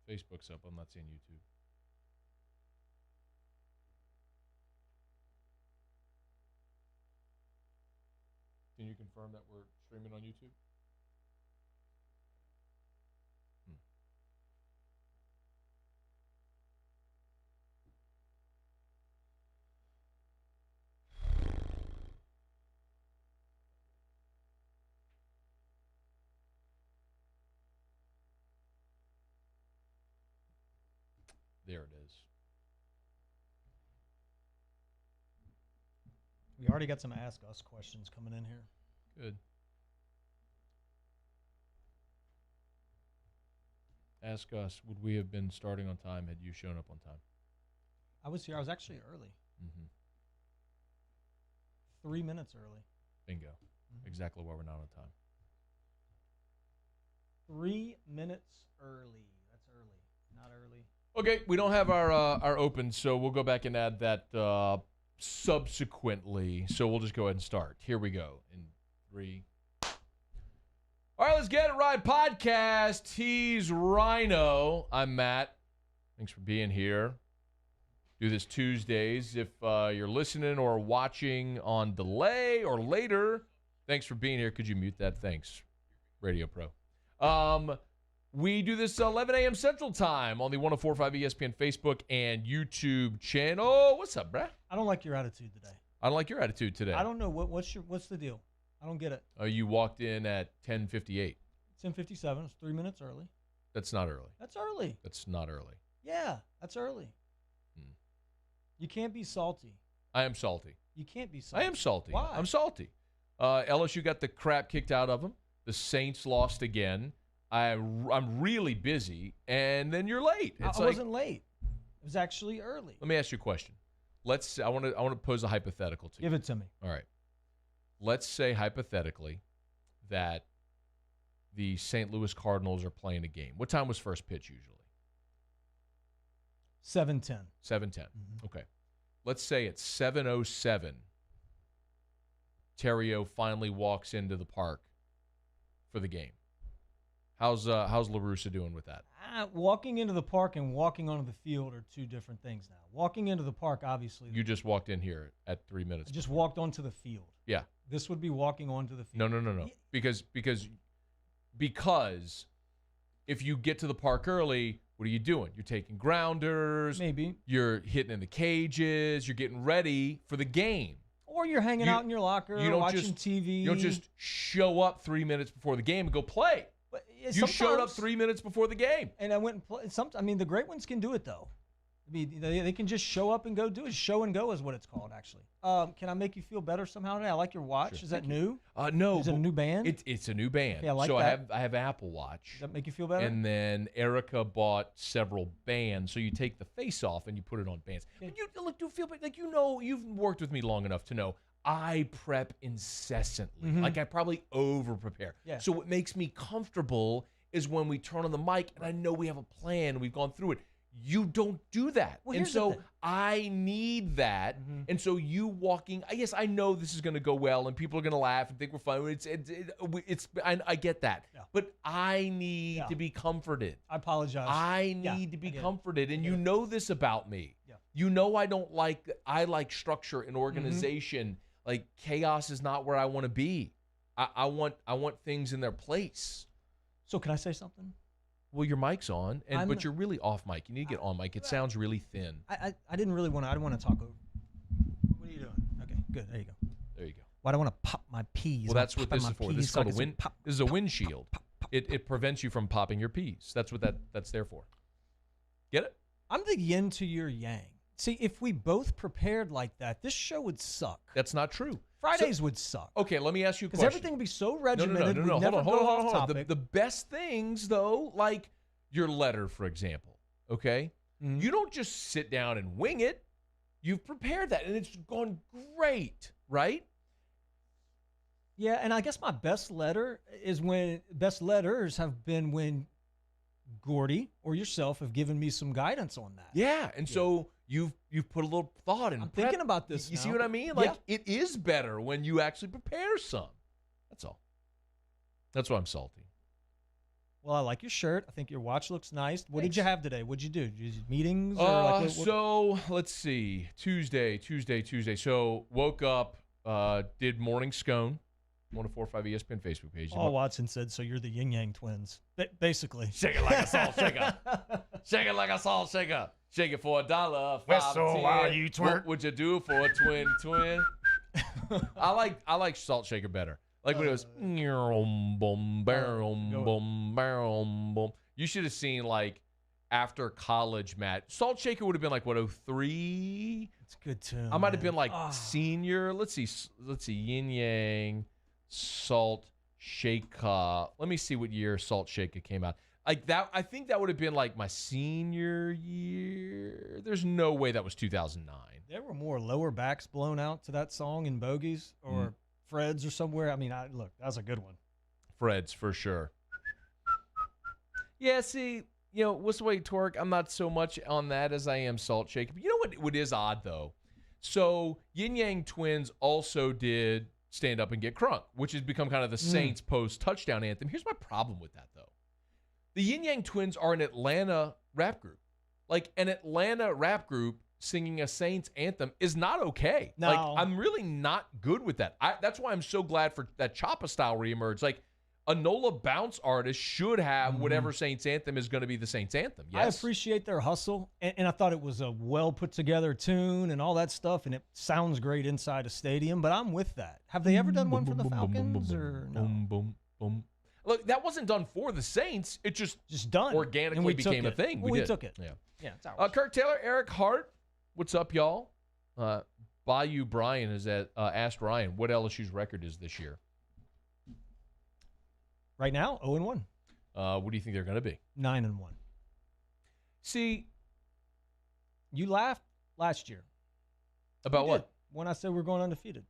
Facebook's up. I'm not seeing YouTube. Can you confirm that we're streaming on YouTube? There it is. We already got some Ask Us questions coming in here. Good. Ask us, would we have been starting on time had you shown up on time? I was here. I was actually early. Mm-hmm. 3 minutes early. Bingo. Mm-hmm. Exactly why we're not on time. 3 minutes early. That's early. Not early. Okay, we don't have our open, so we'll go back and add that subsequently. So we'll just go ahead and start. Here we go. In 3. All right, let's get it. Riot Podcast. He's Rhino. I'm Matt. Thanks for being here. Do this Tuesdays. If you're listening or watching on delay or later, thanks for being here. Could you mute that? Thanks, Radio Pro. We do this 11 a.m. Central Time on the 104.5 ESPN Facebook and YouTube channel. What's up, bruh? I don't like your attitude today. I don't like your attitude today. I don't know. What's the deal? I don't get it. You walked in at 10:58. It's 10:57. It's 3 minutes early. That's not early. That's early. That's not early. Yeah, that's early. You can't be salty. I am salty. You can't be salty. I am salty. Why? I'm salty. LSU got the crap kicked out of them. The Saints lost again. I'm really busy, and then you're late. I wasn't late. It was actually early. Let me ask you a question. I want to pose a hypothetical to you. Give it to me. All right. Let's say hypothetically that the St. Louis Cardinals are playing a game. What time was first pitch usually? 7:10. 7:10. Mm-hmm. Okay. Let's say it's 7:07. Terrio finally walks into the park for the game. How's LaRussa doing with that? Walking into the park and walking onto the field are two different things now. Walking into the park, obviously. You just walked in here at 3 minutes. I just walked onto the field. Yeah. This would be walking onto the field. No. Because if you get to the park early, what are you doing? You're taking grounders. Maybe. You're hitting in the cages. You're getting ready for the game. Or you're hanging out in your locker, watching TV. You don't just show up 3 minutes before the game and go play. But you showed up 3 minutes before the game. And I went and played. The great ones can do it, though. They can just show up and go do it. Show and go is what it's called, actually. Can I make you feel better somehow today? I like your watch. Sure. Is that new? No. Is it a new band? It's a new band. Yeah, I like that. So I have Apple Watch. Does that make you feel better? And then Erica bought several bands. So you take the face off and you put it on bands. Okay. But you feel like you've worked with me long enough to know I prep incessantly. Mm-hmm. Like I probably over prepare. Yeah. So what makes me comfortable is when we turn on the mic and I know we have a plan. We've gone through it. You don't do that. Well, and so I need that. Mm-hmm. And so you walking, yes, I know this is going to go well and people are going to laugh and think we're fun. I get that. Yeah. But I need to be comforted. I apologize. I need to be comforted. And you know this about me. Yeah. You know I like structure and organization. Mm-hmm. Like chaos is not where I want to be. I want things in their place. So can I say something? Well, your mic's on, but you're really off mic. You need to get on mic. It sounds really thin. I didn't really want to. I didn't want to talk over. What are you doing? Okay, good. There you go. There you go. Why do I want to pop my peas? Well, that's what this is for. This is called a wind. Pop, this is a windshield. It prevents you from popping your peas. That's what that's there for. Get it? I'm the yin to your yang. See, if we both prepared like that, this show would suck. That's not true. Fridays would suck. Okay, let me ask you a question. Because everything would be so regimented. No. Hold on. The best things, though, like your letter, for example, okay? Mm-hmm. You don't just sit down and wing it. You've prepared that, and it's gone great, right? Yeah, and I guess my best letters have been when Gordy or yourself have given me some guidance on that. Yeah, and so you've put a little thought in. I'm thinking about this. You see what I mean? Like it is better when you actually prepare some. That's all. That's why I'm salty. Well, I like your shirt. I think your watch looks nice. What did you have today? What'd you do? Did you meetings? Or what? So let's see. Tuesday. So woke up, did morning scone. 104.5 ESPN Facebook page. Paul Watson said, so you're the Yin Yang twins, basically. Shake it like a salt shaker. Shake it like a salt shaker. Shake it for $1. Whistle while you twerk. What would you do for a twin? I like salt shaker better. Like when it was boom, boom, boom. You should have seen like after college, Matt. Salt shaker would have been like what 03? It's good too. I might have been like senior. Let's see. Yin Yang Salt Shaker. Let me see what year Salt Shaker came out. Like that, I think that would have been like my senior year. There's no way that was 2009. There were more lower backs blown out to that song in Bogies or Fred's or somewhere. I mean, look, that was a good one. Fred's for sure. Yeah, see, what's the way twerk? I'm not so much on that as I am Salt Shaker. But you know what is odd though? So Yin Yang Twins also did Stand Up and Get Crunk, which has become kind of the Saints post-touchdown anthem. Here's my problem with that, though. The Yin Yang Twins are an Atlanta rap group. Like, an Atlanta rap group singing a Saints anthem is not okay. No. Like, I'm really not good with that. That's why I'm so glad for that Choppa style reemerge. Like, a NOLA bounce artist should have whatever Saints anthem is going to be the Saints anthem. Yes? I appreciate their hustle, and I thought it was a well put together tune and all that stuff, and it sounds great inside a stadium. But I'm with that. Have they ever done one for the Falcons or no? Boom, boom, boom. Look, that wasn't done for the Saints. It just done organically became a thing. We took it. Yeah, it's ours. Kirk Taylor, Eric Hart, what's up, y'all? Bayou Brian has asked Ryan what LSU's record is this year. Right now, 0-1. What do you think they're going to be? 9-1. See, you laughed last year. About what? When I said we're going undefeated.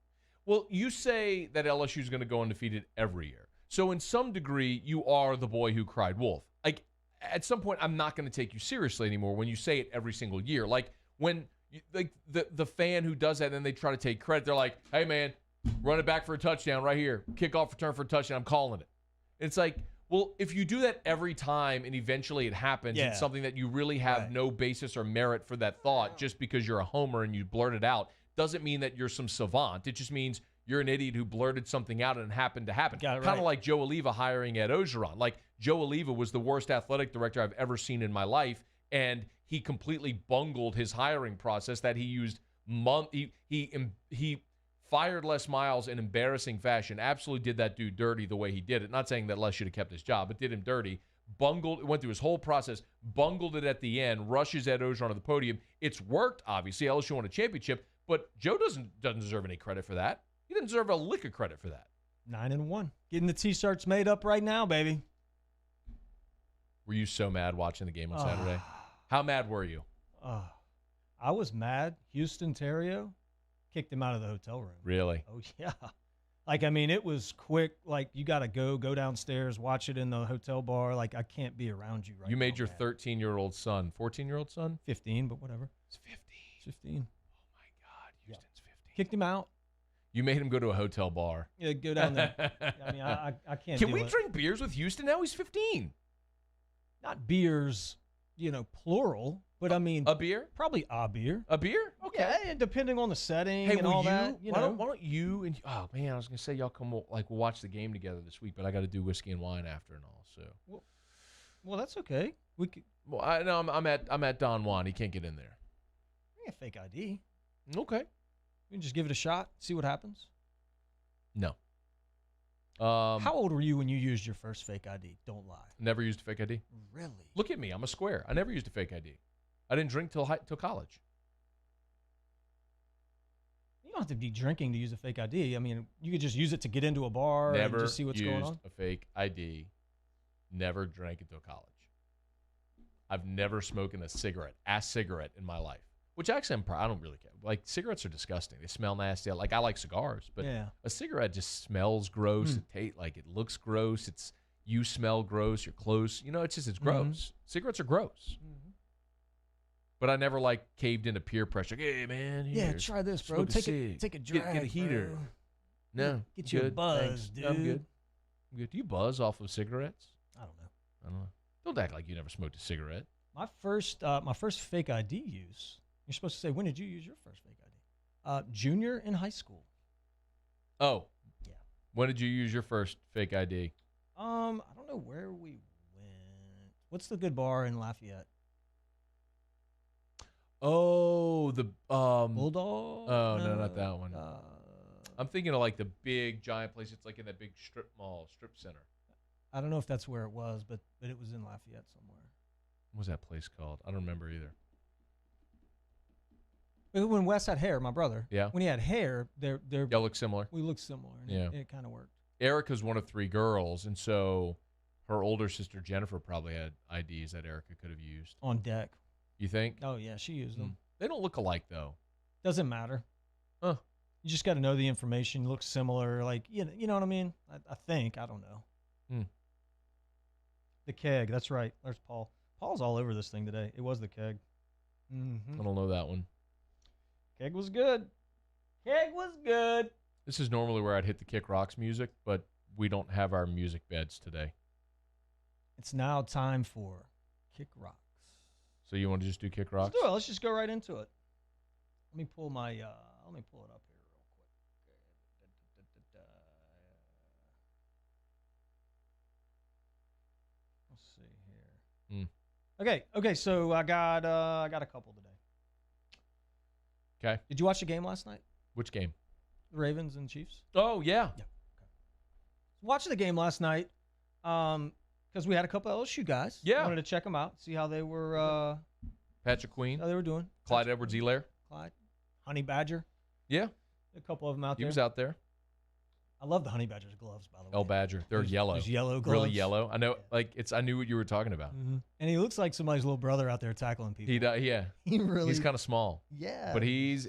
Well, you say that LSU is going to go undefeated every year. So in some degree, you are the boy who cried wolf. Like, at some point, I'm not going to take you seriously anymore when you say it every single year. Like, when the fan who does that and then they try to take credit, they're like, hey, man, run it back for a touchdown right here. Kickoff return for a touchdown. I'm calling it. It's like, well, if you do that every time and eventually it happens, it's something that you really have no basis or merit for that thought just because you're a homer and you blurt it out, doesn't mean that you're some savant. It just means you're an idiot who blurted something out and it happened to happen. Kind of like Joe Oliva hiring Ed Ogeron. Like, Joe Oliva was the worst athletic director I've ever seen in my life, and he completely bungled his hiring process that he used he fired Les Miles in embarrassing fashion, absolutely did that dude dirty the way he did it. Not saying that Les should have kept his job, but did him dirty. Bungled, went through his whole process, bungled it at the end, rushes Ed Ogeron to the podium. It's worked, obviously. LSU won a championship, but Joe doesn't deserve any credit for that. He doesn't deserve a lick of credit for that. 9-1. Getting the T-shirts made up right now, baby. Were you so mad watching the game on Saturday? How mad were you? I was mad. Houston Terrio kicked him out of the hotel room. Really? Oh, yeah. Like, I mean, it was quick. Like, you got to go downstairs, watch it in the hotel bar. Like, I can't be around you right now. You made your 13-year-old son, 14-year-old son? 15, but whatever. It's 15. 15. Oh, my God. Houston's 15. Kicked him out. You made him go to a hotel bar. Yeah, go down there. I mean, I can't Can we drink beers with Houston now? He's 15. Not beers, plural. But, I mean, a beer? Probably a beer. A beer? Okay. Yeah, depending on the setting and all that. Why don't you and oh man, I was gonna say y'all come we'll watch the game together this week, but I got to do whiskey and wine after and all. So. Well, that's okay. We could. Well, I'm at Don Juan. He can't get in there. Yeah, fake ID. Okay. We can just give it a shot. See what happens. No. How old were you when you used your first fake ID? Don't lie. Never used a fake ID. Really? Look at me. I'm a square. I never used a fake ID. I didn't drink till college. You don't have to be drinking to use a fake ID. I mean, you could just use it to get into a bar and just see what's going on. Never used a fake ID. Never drank until college. I've never smoked a cigarette in my life. Which actually, I don't really care. Like, cigarettes are disgusting. They smell nasty. I like cigars, but a cigarette just smells gross. It looks gross. You smell gross. Your clothes, it's gross. Cigarettes are gross. But I never caved into peer pressure. Hey man, try this, bro. Take a drag. Get a heater. Bro. No, get you a buzz, thanks. dude. I'm good. Do you buzz off of cigarettes? I don't know. I don't know. Don't act like you never smoked a cigarette. My first fake ID use. You're supposed to say, when did you use your first fake ID? Junior in high school. Oh. Yeah. When did you use your first fake ID? I don't know where we went. What's the good bar in Lafayette? Oh, the Bulldog? Oh, no, not that one. I'm thinking of like the big giant place. It's like in that big strip center. I don't know if that's where it was, but it was in Lafayette somewhere. What was that place called? I don't remember either. But when Wes had hair, my brother. Yeah. When he had hair, they're Y'all look similar. we looked similar. And Yeah. it kind of worked. Erica's one of 3 girls, and so her older sister Jennifer probably had IDs that Erica could have used. On deck. You think? Oh yeah, she used them. They don't look alike though. Doesn't matter. Huh. You just got to know the information. Looks similar. Like you know what I mean. I think I don't know. The keg. That's right. There's Paul. Paul's all over this thing today. It was the keg. I don't know that one. Keg was good. Keg was good. This is normally where I'd hit the Kick Rocks music, but we don't have our music beds today. It's now time for Kick Rocks. So you want to just do Kick Rocks? Let's do it. Let's just go right into it. Let me pull my. Let me pull it up here real quick. Let's see here. Okay. So I got a couple today. Okay. Did you watch the game last night? Which game? The Ravens and Chiefs. Oh, yeah. Yeah. Okay. Watching the game last night, because we had a couple of LSU guys. Yeah. Wanted to check them out, see how they were. Patrick Queen. How they were doing. Clyde Edwards-Helaire. Clyde. Honey Badger. Yeah. A couple of them out He there. was out there. I love the Honey Badger's gloves, by the way. El Badger. They're yellow. Those yellow gloves. Really yellow. I know. Like I knew what you were talking about. Mm-hmm. And he looks like somebody's little brother out there tackling people. He does. Yeah. He really. He's kind of small. Yeah. But his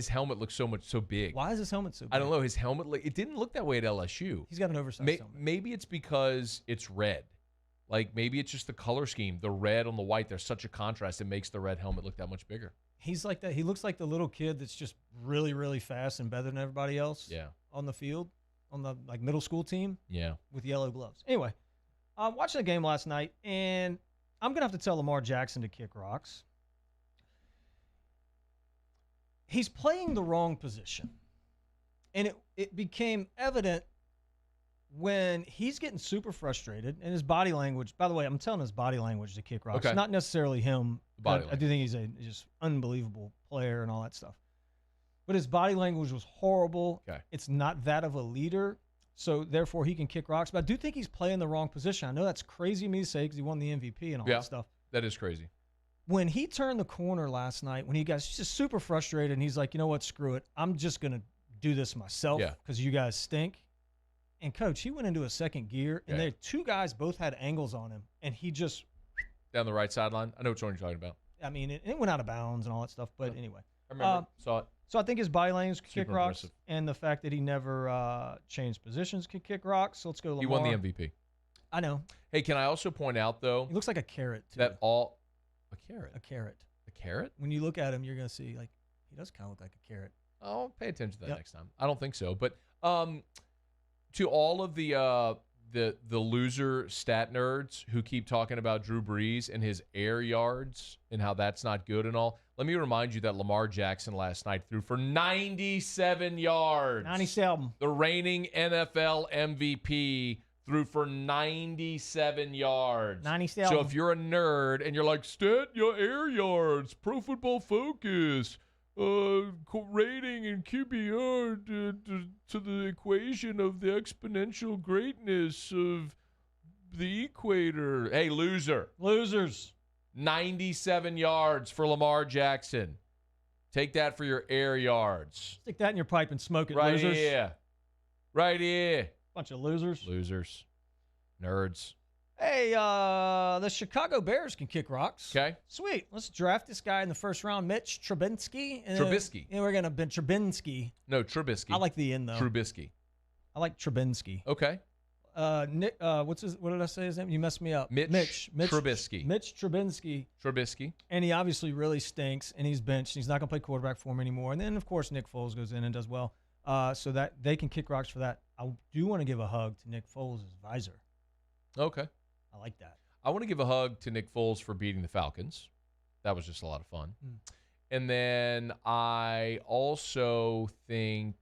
helmet looks so big. Why is his helmet so big? I don't know. His helmet. It didn't look that way at LSU. He's got an oversized helmet. Maybe it's because it's red. Like maybe it's just the color scheme, the red on the white. There's such a contrast. It makes the red helmet look that much bigger. He's like that. He looks like the little kid that's just really, really fast and better than everybody else. Yeah. On the field, on the middle school team. Yeah. With yellow gloves. Anyway, watching the game last night, and I'm gonna have to tell Lamar Jackson to kick rocks. He's playing the wrong position, and it became evident when he's getting super frustrated and his body language. By the way, I'm telling his body language to kick rocks. Okay. Not necessarily him. Body I do think he's a just unbelievable player and all that stuff. But his body language was horrible. Okay. It's not that of a leader, so therefore he can kick rocks. But I do think he's playing the wrong position. I know that's crazy of me to say because he won the MVP and all that stuff. That is crazy. When he turned the corner last night, when he got just super frustrated, and he's like, you know what, screw it. I'm just going to do this myself because you guys stink. And, Coach, he went into a second gear, and there 2 guys both had angles on him, and he just – down the right sideline? I know which one you're talking about. I mean, it went out of bounds and all that stuff, but anyway. I remember. Saw it. So I think his body language can kick rocks, impressive. and the fact that he never changed positions can kick rocks. So let's go to Lamar. He won the MVP. I know. Hey, can I also point out, though, He looks like a carrot, too. that all – a carrot? A carrot. A carrot? When you look at him, you're going to see, like, he does kind of look like a carrot. I'll pay attention to that next time. I don't think so. But to all of the loser stat nerds who keep talking about Drew Brees and his air yards and how that's not good and all, let me remind you that Lamar Jackson last night threw for 97 yards. 97. The reigning NFL MVP threw for 97 yards. 97. So if you're a nerd and you're like, stat your air yards, Pro Football Focus, rating and QBR to the equation of the exponential greatness of the equator. Hey, loser. Losers. 97 yards for Lamar Jackson. Take that for your air yards. Stick that in your pipe and smoke it, Right losers. here. Right here. Bunch of losers. Losers. Nerds. Hey, the Chicago Bears can kick rocks. Okay. Sweet. Let's draft this guy in the first round, Mitch Trubisky. Trubisky. And we're going to bench Trubisky. No, Trubisky. I like the end, though. Trubisky. I like Trubinsky. Okay. Nick, what did I say his name? You messed me up. Mitch Trubisky. Mitch Trubinsky. Trubisky. And he obviously really stinks, and he's benched. He's not going to play quarterback for him anymore. And then, of course, Nick Foles goes in and does well. So that they can kick rocks for that. I do want to give a hug to Nick Foles' visor. Okay. I like that. I want to give a hug to Nick Foles for beating the Falcons. That was just a lot of fun. And then I also think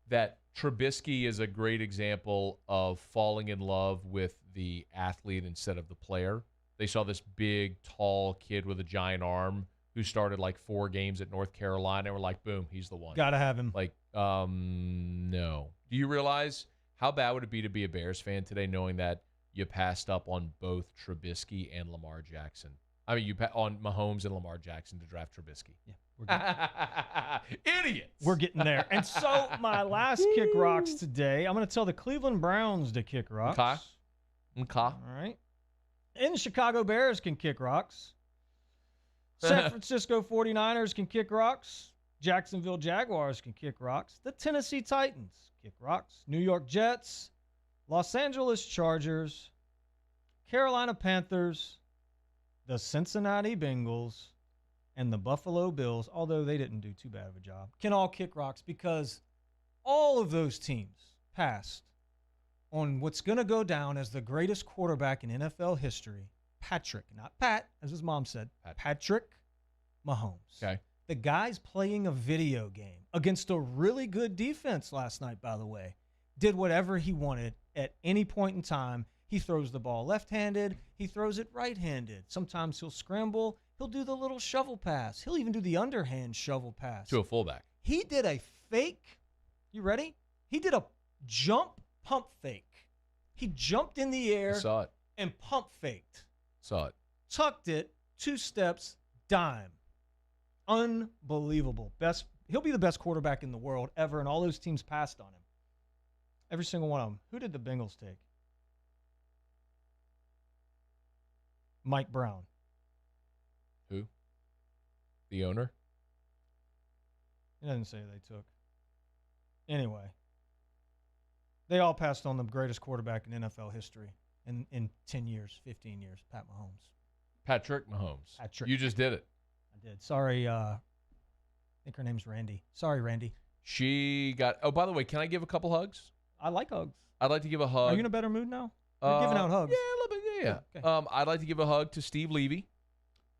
that Trubisky is a great example of falling in love with the athlete instead of the player. They saw this big, tall kid with a giant arm who started like 4 games at North Carolina and were like, boom, he's the one. Gotta have him. Like, no. Do you realize how bad would it be to be a Bears fan today knowing that you passed up on both Trubisky and Lamar Jackson? I mean, on Mahomes and Lamar Jackson to draft Trubisky. Yeah, Idiots. We're getting there. And so my last kick rocks today, I'm going to tell the Cleveland Browns to kick rocks. Okay. All right. And the Chicago Bears can kick rocks. San Francisco 49ers can kick rocks. Jacksonville Jaguars can kick rocks. The Tennessee Titans kick rocks. New York Jets, Los Angeles Chargers, Carolina Panthers, the Cincinnati Bengals, and the Buffalo Bills, although they didn't do too bad of a job, can all kick rocks because all of those teams passed on what's going to go down as the greatest quarterback in NFL history, Patrick, not Pat, as his mom said, Patrick Mahomes. Okay. The guy's playing a video game against a really good defense last night, by the way. Did whatever he wanted at any point in time. He throws the ball left-handed. He throws it right-handed. Sometimes he'll scramble. He'll do the little shovel pass. He'll even do the underhand shovel pass. To a fullback. He did a fake. You ready? He did a jump pump fake. He jumped in the air. I saw it. And pump faked. Saw it. Tucked it. 2 steps. Dime. Unbelievable. He'll be the best quarterback in the world ever, and all those teams passed on him. Every single one of them. Who did the Bengals take? Mike Brown. Who? The owner? It doesn't say they took. Anyway, they all passed on the greatest quarterback in NFL history in 10 years, 15 years, Pat Mahomes. Patrick Mahomes. Patrick. You just did it. I did. Sorry, I think her name's Randy. Sorry, Randy. She got... Oh, by the way, can I give a couple hugs? I like hugs. I'd like to give a hug. Are you in a better mood now? You're giving out hugs. Yeah, a little bit. Yeah. Okay. I'd like to give a hug to Steve Levy.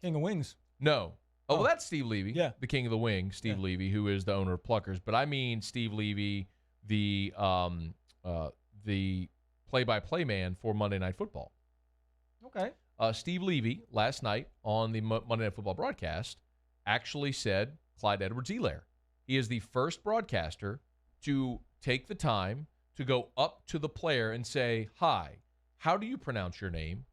King of Wings. No. Oh, well, that's Steve Levy. Yeah. The king of the wing, Steve Levy, who is the owner of Pluckers. But I mean Steve Levy, the play-by-play man for Monday Night Football. Okay. Steve Levy, last night on the Monday Night Football broadcast, actually said Clyde Edwards-Helaire. He is the first broadcaster to take the time to go up to the player and say, hi, how do you pronounce your name?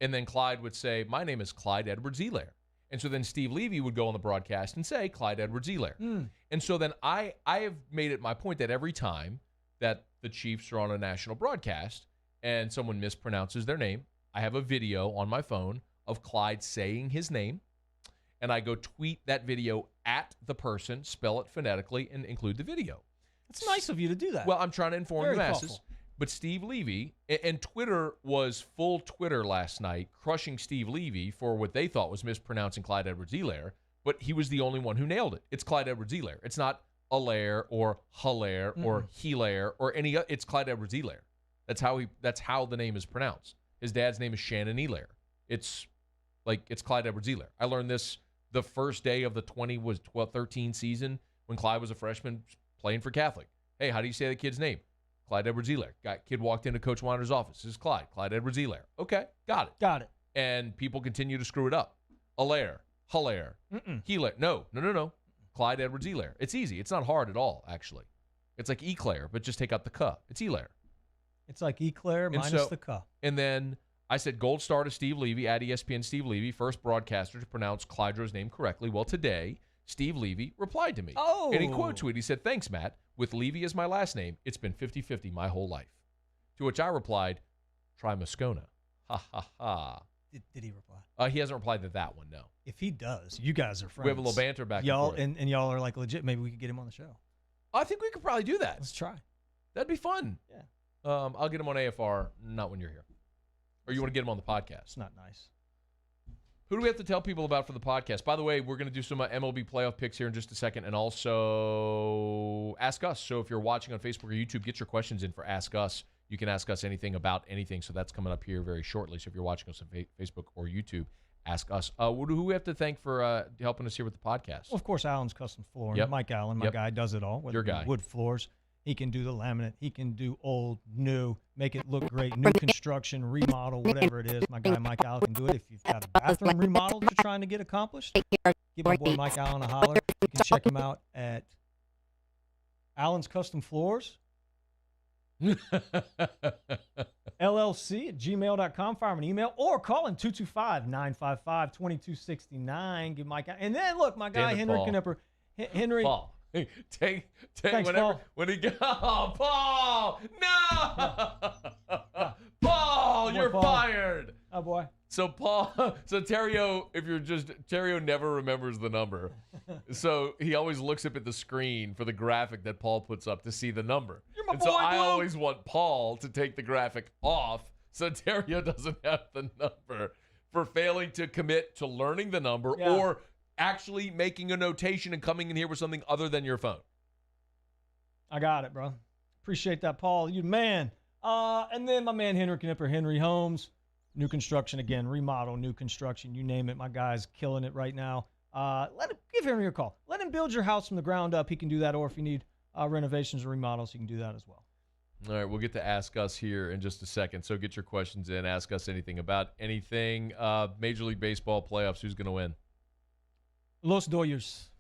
And then Clyde would say, my name is Clyde Edwards-Helaire. And so then Steve Levy would go on the broadcast and say, Clyde Edwards-Helaire. And so then I have made it my point that every time that the Chiefs are on a national broadcast and someone mispronounces their name, I have a video on my phone of Clyde saying his name, and I go tweet that video at the person, spell it phonetically, and include the video. It's nice of you to do that. Well, I'm trying to inform Very the masses. thoughtful. But Steve Levy, and Twitter was full Twitter last night, crushing Steve Levy for what they thought was mispronouncing Clyde Edwards-Helaire, but he was the only one who nailed it. It's Clyde Edwards-Helaire. It's not Allaire or Hilaire or Helaire or any other. It's Clyde Edwards-Helaire. That's how the name is pronounced. His dad's name is Shannon Helaire. It's Clyde Edwards-Helaire. I learned this the first day of the 13 season when Clyde was a freshman playing for Catholic. Hey, how do you say the kid's name? Clyde Edwards-Helaire. Kid walked into Coach Wander's office. This is Clyde Edwards-Helaire. Okay, got it. And people continue to screw it up. Allaire, Hilaire, Helaire. No. Clyde Edwards-Helaire. It's easy. It's not hard at all, actually. It's like Eclair, but just take out the cuh. It's Helaire. It's like Eclair minus the cuh. And then I said gold star to Steve Levy, at ESPN Steve Levy, first broadcaster to pronounce Clydro's name correctly. Well, today, Steve Levy replied to me. Oh. And he quote tweeted, he said, thanks, Matt. With Levy as my last name, it's been 50-50 my whole life. To which I replied, try Moscona. Ha, ha, ha. Did he reply? He hasn't replied to that one, no. If he does, you guys are friends. We have a little banter back y'all, and forth. And y'all are like legit. Maybe we could get him on the show. I think we could probably do that. Let's try. That'd be fun. Yeah. I'll get him on AFR, not when you're here. Or you want to get him on the podcast. It's not nice. Who do we have to tell people about for the podcast? By the way, we're going to do some MLB playoff picks here in just a second, and also Ask Us. So if you're watching on Facebook or YouTube, get your questions in for Ask Us. You can ask us anything about anything. So that's coming up here very shortly. So if you're watching us on Facebook or YouTube, ask us. Who do we have to thank for helping us here with the podcast? Well, of course, Allen's Custom Flooring. Yep. Mike Allen, my guy, does it all. Your guy. Wood floors. He can do the laminate. He can do old, new, make it look great, new construction, remodel, whatever it is. My guy Mike Allen can do it. If you've got a bathroom remodel you're trying to get accomplished, give my boy Mike Allen a holler. You can check him out at Allen's Custom Floors, LLC@gmail.com. Fire him an email or call him 225-955-2269. Give Mike, and then look, my guy Henry Knipper. Henry. Paul. Take Thanks, whenever Paul. when he goes. Oh, Paul! No, Paul, you're Paul. fired. Oh boy. So Terrio never remembers the number. So he always looks up at the screen for the graphic that Paul puts up to see the number. You're my and so boy, I Blue. always want Paul to take the graphic off so Terrio doesn't have the number for failing to commit to learning the number or actually making a notation and coming in here with something other than your phone. I got it, bro. Appreciate that, Paul. You man. And then my man Henry Knipper, Henry Homes, new construction again, remodel, new construction, you name it. My guy's killing it right now. Give Henry a call. Let him build your house from the ground up. He can do that, or if you need renovations or remodels, he can do that as well. All right, we'll get to Ask Us here in just a second. So get your questions in. Ask us anything about anything. Major League Baseball playoffs, who's going to win? Los Dodgers.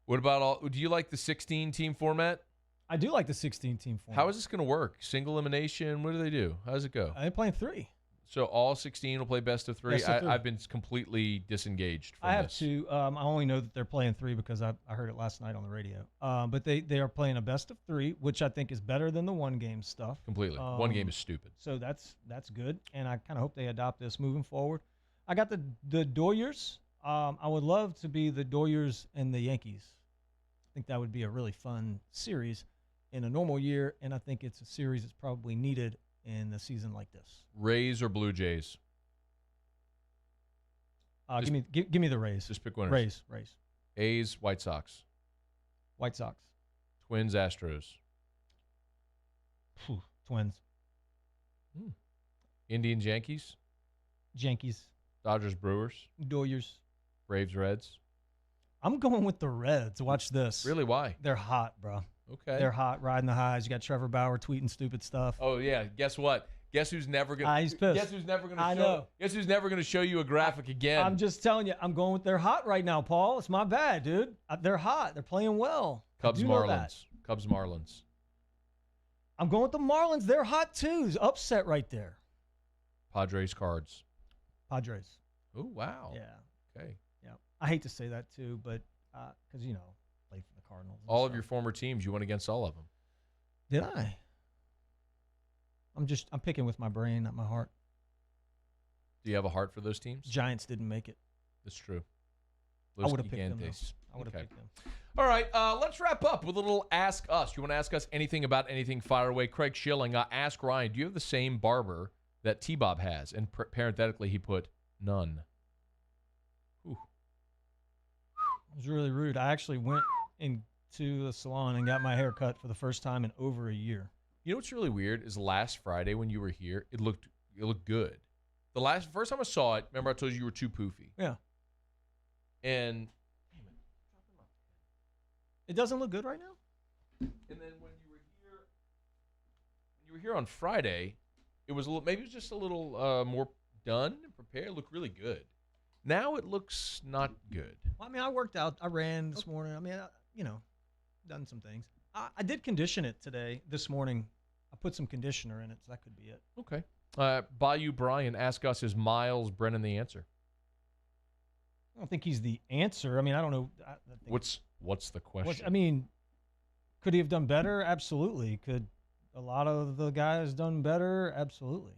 What about do you like the 16-team format? I do like the 16-team format. How is this going to work? Single elimination? What do they do? How does it go? They're playing 3. So all 16 will play best of 3? Best of 3. I've been completely disengaged from I have this. 2. I only know that they're playing 3 because I heard it last night on the radio. But they are playing a best of 3, which I think is better than the one-game stuff. Completely. One game is stupid. So that's good, and I kind of hope they adopt this moving forward. I got the Dodgers. I would love to be the Dodgers and the Yankees. I think that would be a really fun series in a normal year, and I think it's a series that's probably needed in a season like this. Rays or Blue Jays? Give me the Rays. Just pick winners. Rays. A's, White Sox. White Sox. Twins, Astros. Twins. Indians, Yankees. Yankees. Dodgers, Brewers. Dodgers. Braves, Reds. I'm going with the Reds. Watch this. Really? Why? They're hot, bro. Okay. They're hot, riding the highs. You got Trevor Bauer tweeting stupid stuff. Oh yeah. Guess what? Guess who's never gonna? He's pissed. Guess who's never gonna? I know. Guess who's never gonna show you a graphic again? I'm just telling you, I'm going with they're hot right now, Paul. It's my bad, dude. They're hot. They're playing well. Cubs, I do know that. Marlins. Cubs, Marlins. I'm going with the Marlins. They're hot too. It's upset right there. Padres, Cards. Padres. Oh wow. Yeah. Okay. Yeah. I hate to say that too, but because play for the Cardinals. All of your former teams, you went against all of them. Did I? I'm picking with my brain, not my heart. Do you have a heart for those teams? Giants didn't make it. That's true. I would have picked them. I would have picked them. All right, let's wrap up with a little Ask Us. You want to ask us anything about anything, fire away. Craig Schilling, ask Ryan, do you have the same barber that T-Bob has? And parenthetically, he put none. Ooh. It was really rude. I actually went into the salon and got my hair cut for the first time in over a year. You know what's really weird is last Friday when you were here, it looked good. First time I saw it, remember I told you were too poofy. Yeah. And it doesn't look good right now? And then when you were here on Friday, it was maybe it was just a little more done and prepared. It looked really good. Now it looks not good. Well, I mean, I worked out. I ran this morning. I mean, done some things. I did condition it this morning. I put some conditioner in it, so that could be it. Okay. Bayou Brian, ask us, is Miles Brennan the answer? I don't think he's the answer. I mean, I don't know. What's the question? Could he have done better? Absolutely. Could a lot of the guys done better? Absolutely.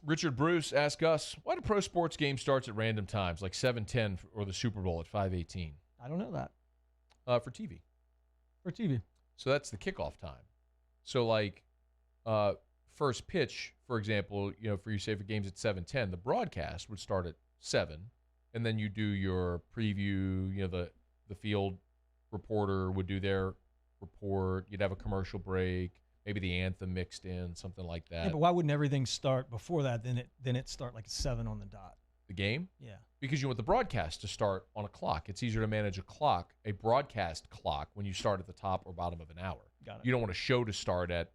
Richard Bruce, ask us, why do pro sports games starts at random times, like 7:10 or the Super Bowl at 5:18? I don't know that. For TV. For TV. So that's the kickoff time. So like first pitch, for example, for you say for games at 7:10, the broadcast would start at 7, and then you do your preview. The field reporter would do their report. You'd have a commercial break, maybe the anthem mixed in, something like that. Yeah, but why wouldn't everything start before that? Then it start like 7 on the dot. The game? Yeah. Because you want the broadcast to start on a clock. It's easier to manage a broadcast clock, when you start at the top or bottom of an hour. Got it. You don't want a show to start at,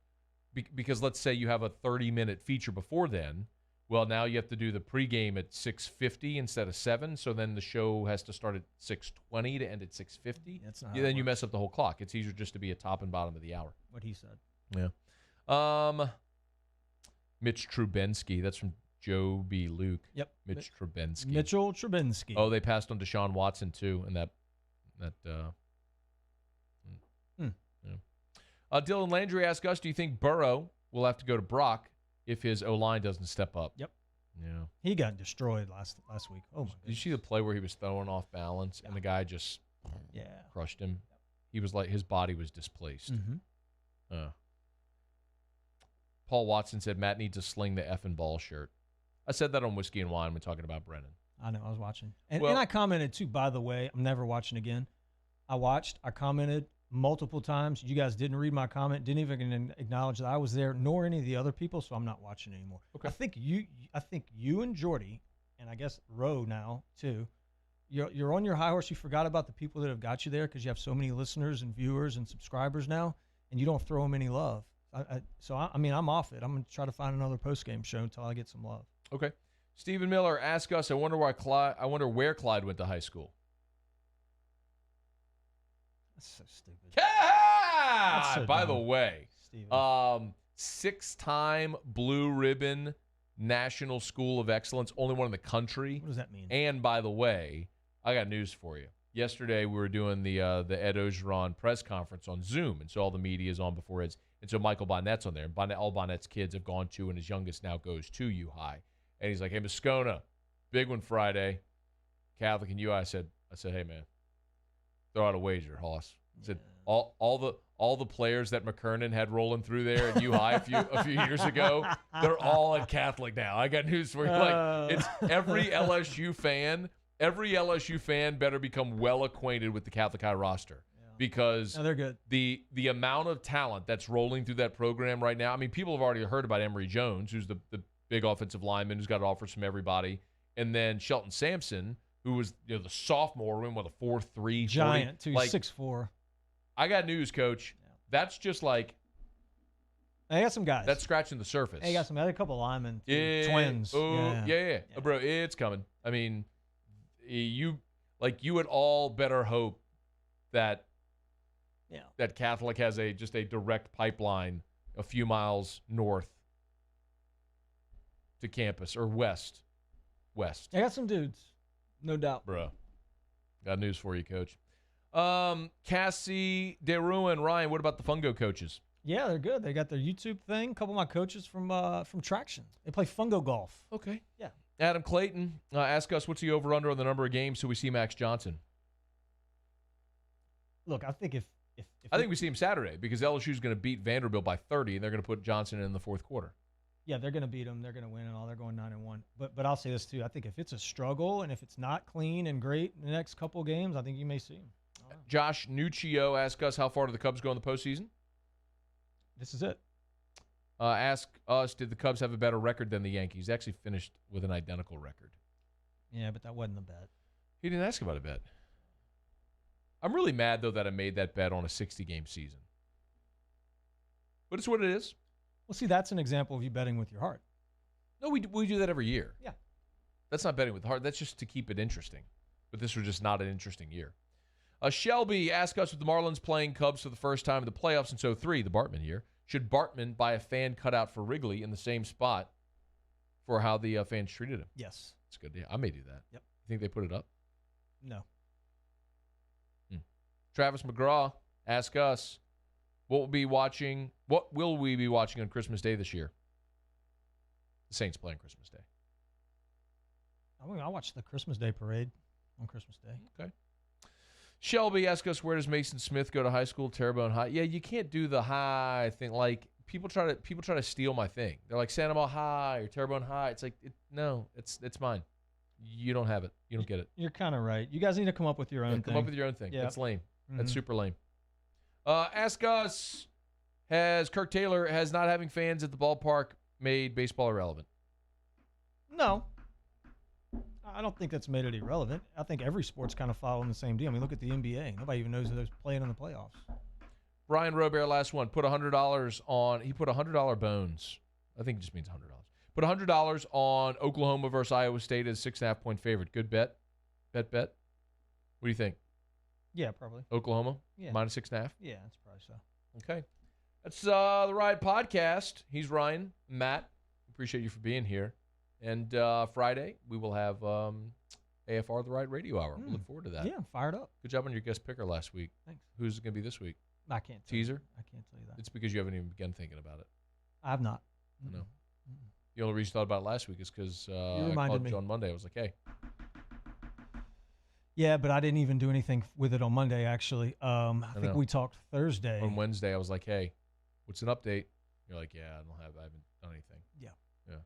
because let's say you have a 30-minute feature before then. Well, now you have to do the pregame at 6:50 instead of 7, so then the show has to start at 6:20 to end at 6:50. That's not. Then you mess up the whole clock. It's easier just to be at top and bottom of the hour. What he said. Yeah. Mitch Trubinsky. That's from Joe B. Luke. Yep. Mitch Trubinsky. Mitchell Trubinsky. Oh, they passed on Deshaun Watson too, and that. Yeah. Dylan Landry asked us, do you think Burrow will have to go to Brock if his O-line doesn't step up? Yep. Yeah. He got destroyed last week. Oh my goodness. Did you see the play where he was throwing off balance and the guy just crushed him? He was like, his body was displaced. Mm-hmm. Paul Watson said Matt needs to sling the effing ball shirt. I said that on Whiskey and Wine when talking about Brennan. I know. I was watching. And I commented too, by the way. I'm never watching again. I commented multiple times. You guys didn't read my comment, didn't even acknowledge that I was there, nor any of the other people, so I'm not watching anymore. Okay. I think you and Jordy, and I guess Roe now too, you're on your high horse. You forgot about the people that have got you there because you have so many listeners and viewers and subscribers now, and you don't throw them any love. I mean, I'm off it. I'm going to try to find another post-game show until I get some love. Okay. Stephen Miller asked us, I wonder where Clyde went to high school. That's so stupid. By the way, Steven. 6-time Blue Ribbon National School of Excellence, only one in the country. What does that mean? And by the way, I got news for you. Yesterday we were doing the Ed Ogeron press conference on Zoom, and so all the media is on before Ed's, and so Michael Bonnett's on there. And all Bonnett's kids have gone to, and his youngest now goes to U High. And he's like, "Hey, Moscona, big one Friday, Catholic and UI." I said, "Hey man, throw out a wager, Hoss." I said, all the players that McKernan had rolling through there at U High a few years ago, they're all at Catholic now. I got news for you. It's every LSU fan. Every LSU fan better become well acquainted with the Catholic High roster because they're good. The amount of talent that's rolling through that program right now. I mean, people have already heard about Emory Jones, who's the big offensive lineman who's got offers from everybody, and then Shelton Sampson, who was the sophomore, went with a 4.3 giant, 6'4". I got news, Coach. Yeah. That's just like. They got some guys. That's scratching the surface. They got some other couple linemen, twins. Oh, yeah. Bro, it's coming. I mean, you would all better hope that that Catholic has just a direct pipeline a few miles north to campus or west. I got some dudes, no doubt. Bro, got news for you, Coach. Cassie, DeRua, and Ryan, what about the Fungo coaches? Yeah, they're good. They got their YouTube thing. A couple of my coaches from Traction. They play Fungo golf. Okay. Yeah. Adam Clayton, ask us, what's the over-under on the number of games till we see Max Johnson? Look, I think if I think we see him Saturday because LSU's going to beat Vanderbilt by 30, and they're going to put Johnson in the fourth quarter. Yeah, they're going to beat them. They're going to win and all. They're going 9-1. But I'll say this, too. I think if it's a struggle and if it's not clean and great in the next couple of games, I think you may see him. Josh Nuccio asked us, how far do the Cubs go in the postseason? This is it. Ask us, did the Cubs have a better record than the Yankees? They actually finished with an identical record. Yeah, but that wasn't a bet. He didn't ask about a bet. I'm really mad, though, that I made that bet on a 60-game season. But it's what it is. Well, see, that's an example of you betting with your heart. No, we do that every year. Yeah. That's not betting with the heart. That's just to keep it interesting. But this was just not an interesting year. Shelby asked us, with the Marlins playing Cubs for the first time in the playoffs in 2003, the Bartman year, should Bartman buy a fan cutout for Wrigley in the same spot for how the fans treated him? Yes. That's a good idea. I may do that. Yep. You think they put it up? No. Travis McGraw asked us, what will we be watching on Christmas Day this year? The Saints playing Christmas Day. I watched the Christmas Day parade on Christmas Day. Okay. Shelby asked us, where does Mason Smith go to high school? Terrebonne High. Yeah, you can't do the high thing. Like people try to steal my thing. They're like Santa Monica High or Terrebonne High. It's like no, it's mine. You don't have it. You don't get it. You're kind of right. You guys need to come up with your own thing. Come up with your own thing. Yeah. That's lame. Mm-hmm. That's super lame. Ask us, Has Kirk Taylor, has not having fans at the ballpark made baseball irrelevant? No. I don't think that's made it irrelevant. I think every sport's kind of following the same deal. I mean, look at the NBA. Nobody even knows who's playing in the playoffs. Brian Robert, last one. Put $100 on. He put $100 bones. I think it just means $100. Put $100 on Oklahoma versus Iowa State as 6.5-point favorite. Good bet. Bet. What do you think? Yeah, probably. Oklahoma? Yeah. Minus 6.5? Yeah, that's probably so. Okay. That's the Riot Podcast. He's Ryan. Matt, appreciate you for being here. And Friday, we will have AFR, the Riot Radio Hour. We'll look forward to that. Yeah, I'm fired up. Good job on your guest picker last week. Thanks. Who's it going to be this week? I can't tell Teaser? I can't tell you that. It's because you haven't even begun thinking about it. I've not. No. The only reason you thought about it last week is because I reminded called me. you on Monday. I was like, hey. Yeah, but I didn't even do anything with it on Monday, actually. I think we talked Thursday. On Wednesday, I was like, hey, what's an update? You're like, yeah, I haven't done anything. Yeah. Yeah.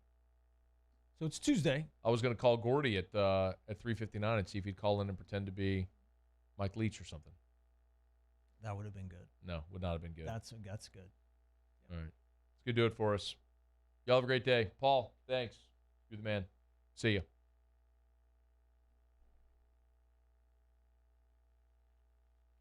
So it's Tuesday. I was going to call Gordy at 3:59 and see if he'd call in and pretend to be Mike Leach or something. That would have been good. No, would not have been good. That's good. All right. Let's go do it for us. Y'all have a great day. Paul, thanks. You're the man. See ya.